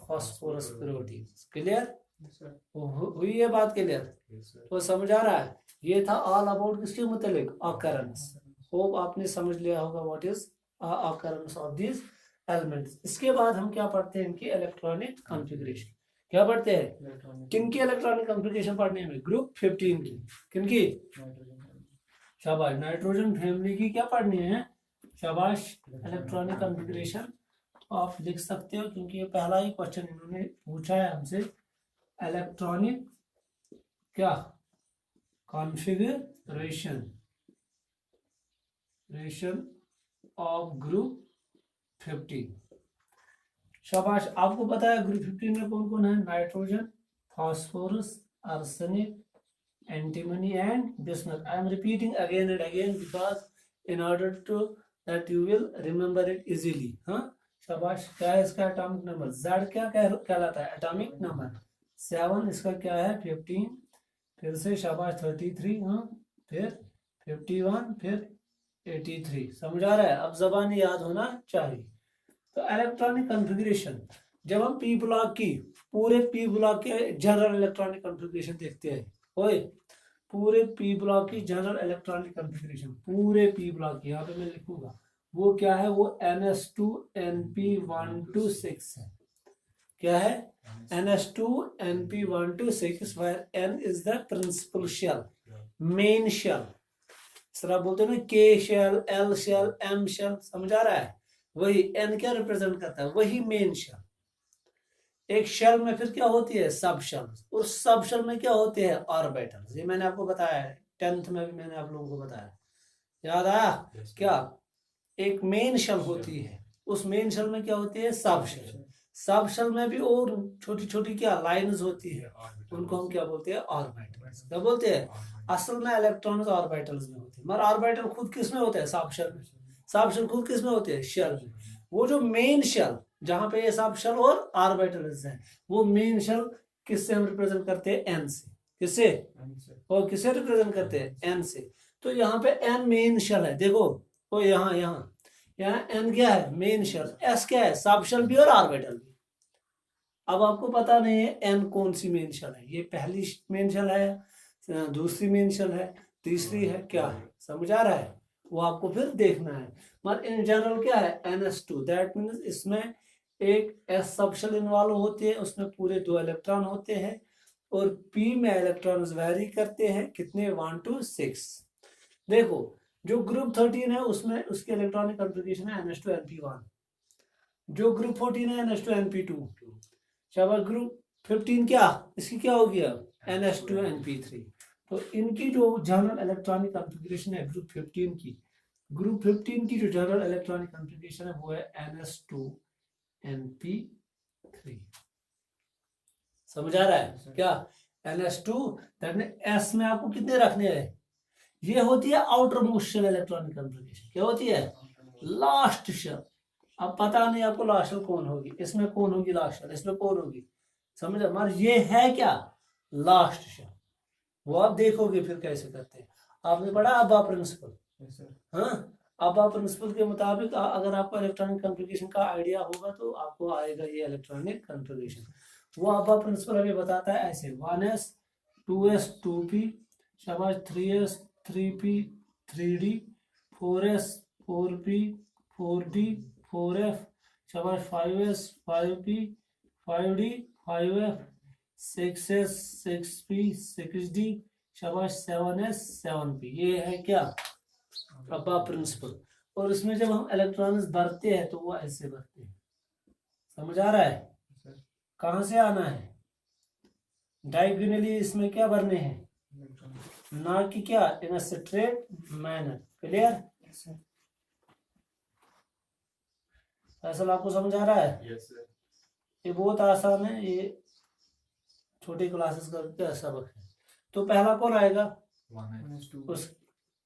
Phosphorus protein. Clear हुई ये बात क्लियर? तो समझ आ रहा है? ये था ऑल अबाउट किसके मुतालिक? ऑकरेंस। होप आपने समझ लिया होगा what is occurrence of this elements. इसके बाद हम क्या पढ़ते हैं? इनकी इलेक्ट्रॉनिक कॉन्फ़िगरेशन। क्या पढ़ते हैं? किनकी इलेक्ट्रॉनिक कॉन्फ़िगरेशन पढ़ने में? ग्रुप 15 की। किनकी? शाबाश। नाइट्रोजन फैमिली की क्या पढ़नी है? शाबाश। इलेक्ट्रॉनिक कॉन्फ़िगरेशन आप लिख सकते हो, क्योंकि ये पहला ही क्वेश्चन इन्होंने पूछा है हमसे। इलेक्ट्रॉनिक क्या? Configuration of group 15। शाबाश। आपको पता है ग्रुप 15 में कौन कौन है? Nitrogen, phosphorus, arsenic, antimony and bismuth. I am repeating again and again because in order to that you will remember it easily. हाँ शाबाश। क्या है इसका एटॉमिक नंबर? Z क्या कहलाता है? Atomic number 7। इसका क्या है? 15। फिर से शाबाश 33। हाँ फिर 51, फिर 83। समझ आ रहा है? अब जबानी याद होना चाहिए। तो इलेक्ट्रॉनिक कॉन्फ़िगरेशन, जब हम पी ब्लॉक की पूरे पी ब्लॉक के जनरल इलेक्ट्रॉनिक कॉन्फ़िगरेशन देखते हैं, ओए पूरे पी ब्लॉक की जनरल इलेक्ट्रॉनिक कॉन्फ़िगरेशन, पूरे पी ब्लॉक की यहाँ पे मैं लिखूंगा वो क्या है? वो NS2NP126 है। क्या है? NS2NP126 where N is the principal shell, main shell. इस तरह बोलते हैं ना, K shell, L shell, M shell. समझ आ रहा है? वही N क्या रिप्रेजेंट करता है? वही मेन शेल। एक शेल में फिर क्या होती है? सब शेल। उस सब शेल में क्या होते हैं? ऑर्बिटल्स। ये मैंने आपको बताया है, 10th में भी मैंने आप लोगों को बताया। याद आया? क्या एक मेन शेल होती है, उस मेन शेल में क्या होती है? सब शेल। सब शेल में भी और छोटी छोटी क्या लाइंस होती है, उनको हम क्या बोलते हैं? ऑर्बिटल्स। क्या बोलते हैं? असल में इलेक्ट्रॉन्स ऑर्बिटल्स में होते हैं, मगर ऑर्बिटल खुद किस में होते हैं? सब शेल में। सब शेल खुद किस में होते हैं? शेल में। वो जो मेन शेल जहां पे ये सब शेल और ऑर्बिटल्स हैं, वो मेन शेल किससे हम रिप्रेजेंट करते हैं? एन से। किससे? और किससे रिप्रेजेंट करते हैं? एन से। तो यहाँ पे एन मेन शेल है। देखो तो यहाँ यहाँ यहाँ एन क्या है? Main shell. एस क्या है? सब शेल भी और ऑर्बिटल भी। अब आपको पता नहीं है एन कौन सी मेन शेल है। ये पहली मेन शेल है, दूसरी मेन शेल है, तीसरी है, क्या है? समझ आ रहा है? वो आपको फिर देखना है। मगर इन जनरल क्या है? NS2। दैट मीन्स इसमें एक एस सब शेल इन्वॉल्व होती है, उसमें पूरे 2 इलेक्ट्रॉन होते हैं, और पी में इलेक्ट्रॉन्स वेरी करते हैं। कितने? 1 to 6। देखो जो ग्रुप 13 है उसमें उसकी इलेक्ट्रॉनिक कॉन्फ़िगरेशन है NS2NP1। जो ग्रुप 14 है NS2NP2। शाबाश। ग्रुप 15 क्या? इसकी क्या हो गया? NS2NP3। तो इनकी जो जनरल इलेक्ट्रॉनिक कॉन्फ़िगरेशन है ग्रुप 15 की, ग्रुप 15 की जो जनरल इलेक्ट्रॉनिक कॉन्फ़िगरेशन है वो है NS2NP3। समझ आ रहा है? क्या NS2 दैट मीन S में आपको कितने रखने हैं? ये होती है outermost shell electronic configuration. क्या होती है? Last shell. अब पता नहीं आपको लास्ट शेल कौन होगी, इसमें कौन होगी लास्ट शेल, इसमें कौन होगी। समझ? मगर ये है क्या? Last shell. वो आप देखोगे फिर कैसे करते हैं। आपने पढ़ा अब्बा प्रिंसिपल? हाँ, अब्बा प्रिंसिपल के मुताबिक अगर आपको इलेक्ट्रॉनिक कॉन्फ़िगरेशन का आइडिया होगा तो आपको आएगा ये इलेक्ट्रॉनिक कॉन्फ़िगरेशन। वो अब्बा प्रिंसिपल हमें बताता है ऐसे: 1s 2s 2p, शाबाश 3s 3p 3d, 4s 4p 4d 4f, शाबाश 5s 5p 5d 5f, 6s 6p 6d, शाबाश 7s 7p। ये है क्या? अब्बा प्रिंसिपल। और इसमें जब हम इलेक्ट्रॉन्स भरते हैं तो वो ऐसे भरते हैं। समझ आ रहा है? कहां से आना है? डायगोनली इसमें क्या भरने हैं, ना कि क्या in a straight manner. Clear? Faisal आपको समझ आ रहा है? Yes sir. ये बहुत आसान है, ये छोटी क्लासेस का सबक है। तो पहला कौन आएगा? 1s उस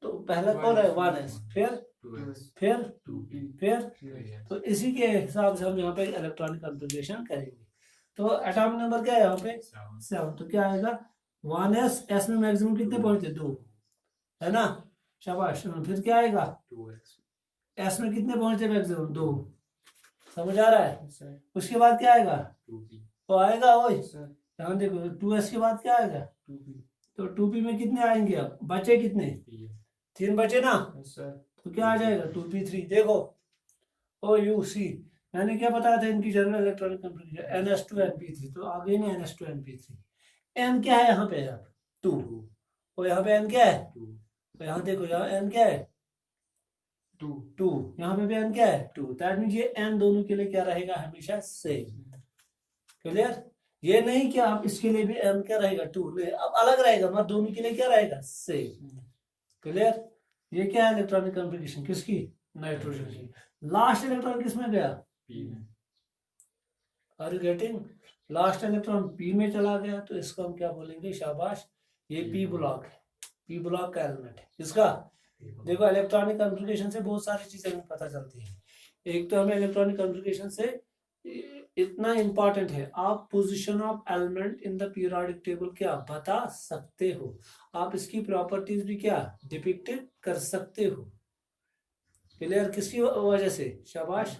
तो पहला कौन है? 1s, फिर 2s फिर 2p फिर 3s। तो इसी के हिसाब से हम यहाँ पे इलेक्ट्रॉनिक कॉन्फ़िगरेशन करेंगे। तो एटॉमिक नंबर क्या है यहाँ पे? 7। तो क्या आएगा? 1s। एस में मैक्सिमम कितने पहुंचते? 2, है ना? शाबाश। फिर क्या आएगा? 2s एस में कितने पहुंचते मैक्सिमम? 2। समझ आ रहा है? सर उसके बाद क्या आएगा? 2p तो आएगा वही, सर ध्यान देखो 2s के बाद क्या आएगा? 2p तो 2p में कितने आएंगे? अब बचे कितने? 3 बचे ना, सर तो क्या आ जाएगा? 2p3। देखो ओ यू सी, मैंने क्या बताया था इनकी general electronic configuration NS2 NP3, तो आ गई ना NS2 NP3। n क्या है यहाँ पे? अब 2, और यहाँ पे n क्या है? 2 तो यहाँ देखो, यहाँ n क्या है? 2, यहाँ पे भी n क्या है? 2। दैट मीन्स ये n दोनों के लिए क्या रहेगा? हमेशा सेम। क्लियर? ये नहीं कि आप इसके लिए भी n क्या रहेगा? 2 नहीं, अब अलग रहेगा, मगर दोनों के लिए क्या रहेगा? सेम। क्लियर? ये क्या है इलेक्ट्रॉनिक कॉन्फ़िगरेशन किसकी? नाइट्रोजन की। लास्ट इलेक्ट्रॉन किसमें गया? p में are you getting? Last electron p में चला गया, तो इसको हम क्या बोलेंगे? शाबाश, ये p ब्लॉक है, p ब्लॉक का एलिमेंट है। किसका? देखो इलेक्ट्रॉनिक कॉन्फ़िगरेशन से बहुत सारी चीजें हमें पता चलती हैं। एक तो हमें इलेक्ट्रॉनिक कॉन्फ़िगरेशन से इतना इंपॉर्टेंट है, आप position of element in the periodic table क्या बता सकते हो, आप इसकी प्रॉपर्टीज भी क्या डिपिक्ट कर सकते हो। क्लियर? किसकी वजह से? शाबाश,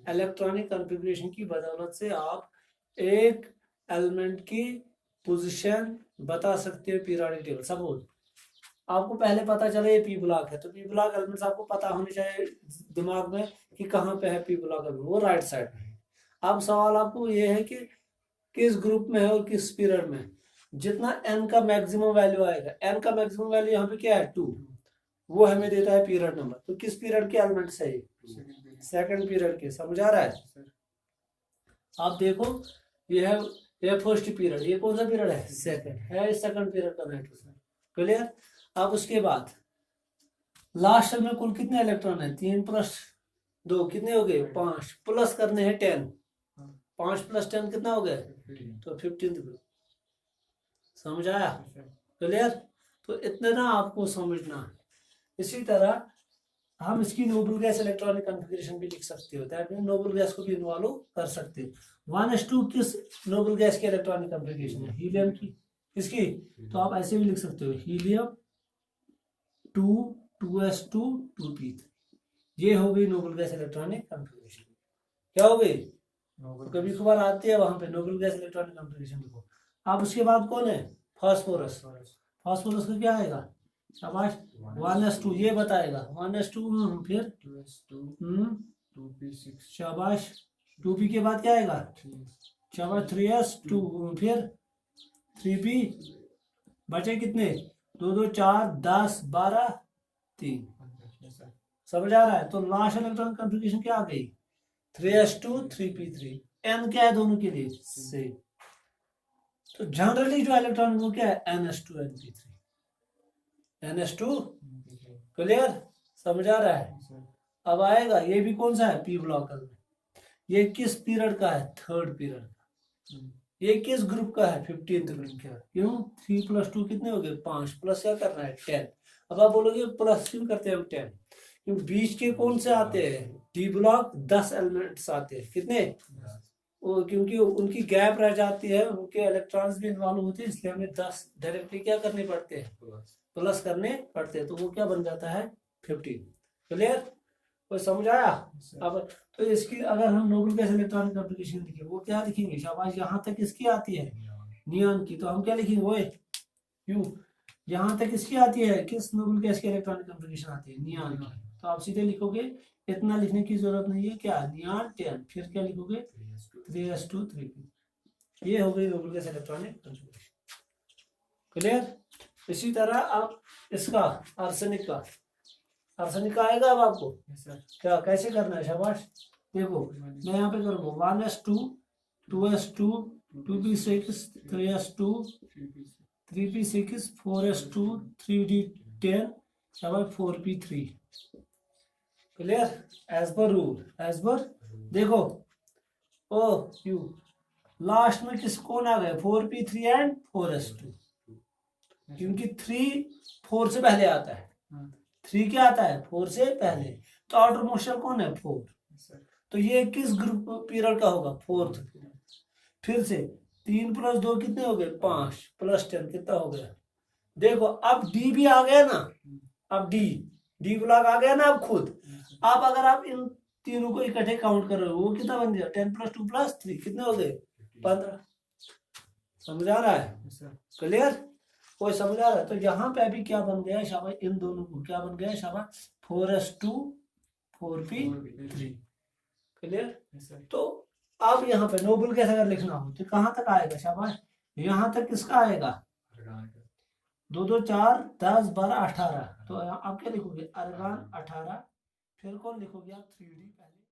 इलेक्ट्रॉनिक कॉन्फ़िगरेशन की बदौलत से आप एक एलिमेंट की पोजीशन बता सकते हो पीरियोडिक टेबल। सपोज आपको पहले पता चले ये पी ब्लॉक है, तो पी ब्लॉक एलिमेंट्स आपको पता होने चाहिए दिमाग में कि कहाँ पे है पी ब्लॉक एलिमेंट, वो राइट साइड में है। अब सवाल आपको ये है कि किस ग्रुप में है और किस पीरियड में है। जितना n का मैक्सिमम वैल्यू आएगा, n का मैक्सिमम वैल्यू यहाँ पे क्या है? 2, वो हमें देता है पीरियड नंबर। तो किस पीरियड के एलिमेंट्स है ये? सेकंड पीरियड के। समझ आ रहा है? आप देखो ये है, ये फर्स्ट पीरियड, ये कौन सा पीरियड है? सेकंड है, सेकंड पीरियड का नाइट्रोजन। क्लियर? अब उसके बाद लास्ट में कुल कितने इलेक्ट्रॉन है? 3 + 2 कितने हो गए? 5, प्लस करने हैं 10। 5 + 10 कितना हो गया? तो 15। समझ आया? क्लियर? तो इतना ना आपको समझना है। इसी तरह हम इसकी नोबल गैस इलेक्ट्रॉनिक कॉन्फ़िगरेशन भी लिख सकते हो, दैट मीन नोबल गैस को भी इन्वॉल्व कर सकते हो। 1s2 किस नोबल गैस की इलेक्ट्रॉनिक कॉन्फ़िगरेशन है? हीलियम की। किसकी? तो आप ऐसे भी लिख सकते हो, हीलियम 2 2s2 2p3। ये हो गई नोबल गैस इलेक्ट्रॉनिक कॉन्फ़िगरेशन। क्या हो गई? तो कभी कभार आती है वहां पे नोबल गैस इलेक्ट्रॉनिक कॉन्फ़िगरेशन लिखो। अब उसके बाद कौन है? फास्फोरस। फास्फोरस का क्या आएगा? शाबाश, 1s2 ये बताएगा। 1s2 फिर 2s2 हम्म 2p6 शाबाश, 2p के बाद क्या आएगा? शाबाश, 3s2 फिर 3p। बचे कितने? 2 2 4 10 12 3। समझ आ रहा है? तो लास्ट इलेक्ट्रॉन कॉन्फ़िगरेशन क्या आ गई? 3s2 3p3। n क्या है दोनों के लिए? सेम। तो जनरली जो इलेक्ट्रॉन वो क्या है? ns2 np3। ns2। क्लियर? समझ आ रहा है? अब आएगा ये भी कौन सा है? पी ब्लॉक में। ये किस पीरियड का है? थर्ड पीरियड का। ये किस ग्रुप का है? 15th ग्रुप का। क्यों? 3 + 2 कितने हो गए? 5, प्लस क्या करना है? 10। अब आप बोलोगे प्लस क्यों करते हैं हम 10? क्योंकि बीच के कौन से आते हैं? डी ब्लॉक 10 एलिमेंट्स आते हैं। कितने? वो क्योंकि उनकी गैप रह जाती है, उनके इलेक्ट्रॉन्स भी इन्वॉल्व होते हैं, इसलिए हमें 10 डायरेक्टली क्या करने पड़ते हैं? प्लस करने पड़ते हैं। तो वो क्या बन जाता है? 15। क्लियर? कोई समझ आया? अब तो इसकी अगर हम नोबल गैस इलेक्ट्रॉनिक कॉन्फ़िगरेशन लिखें, वो क्या लिखेंगे? शाबाश, यहाँ तक किसकी आती है? नियॉन की। तो हम क्या लिखेंगे? वो क्यों यहाँ तक किसकी आती है? किस नोबल गैस की इलेक्ट्रॉनिक कॉन्फ़िगरेशन आती है? नियॉन की। तो आप सीधे लिखोगे, इतना लिखने की जरूरत नहीं है। क्या? नियॉन 10, फिर क्या लिखोगे? 3s2 3p। ये हो गई noble gas electronic configuration. Clear? इसी तरह आप इसका आर्सेनिक का, आर्सेनिक का आएगा अब आपको। क्या कैसे करना है? शाबाश, देखो मैं यहाँ पे करूँगा 1s2 2s2 2p6 3s2 3p6 4s2 3d10 शाबाश 4p3। Clear? As per rule, as per. देखो ओ यू लास्ट में किस कौन आ गए? 4p3 एंड 4s2, क्योंकि 3 4 से पहले आता है। 3 क्या आता है? 4 से पहले। तो आउटर मोस्ट कौन है? 4। तो ये किस ग्रुप पीरियड का होगा? 4th। फिर से 3 + 2 कितने हो गए? 5 + 10 कितना हो गया? देखो अब डी भी आ गया ना। अब डी ब्लॉक आ गया ना अब खुद। अब अगर आप इन तीनों को इकट्ठे काउंट कर रहे हो, वो कितना बन गया 10 + 2 + 3 कितने हो गए 15। समझ आ रहा है? Yes, sir. क्लियर? कोई समझ आ रहा है? तो यहाँ पे अभी क्या बन गया शाबाश, इन दोनों को क्या बन गया शाबाश 4s2 4p 3। Clear? Yes, sir. तो अब यहाँ पे नोबल कैसे अगर लिखना हो तो कहाँ तक आएगा शाबाश, यहाँ तक किसका आएगा 2 2 4 10 12 18। तो आप क्या लिखोगे अर्गान 18, फिर कौन लिखोगे आप 3d पहले।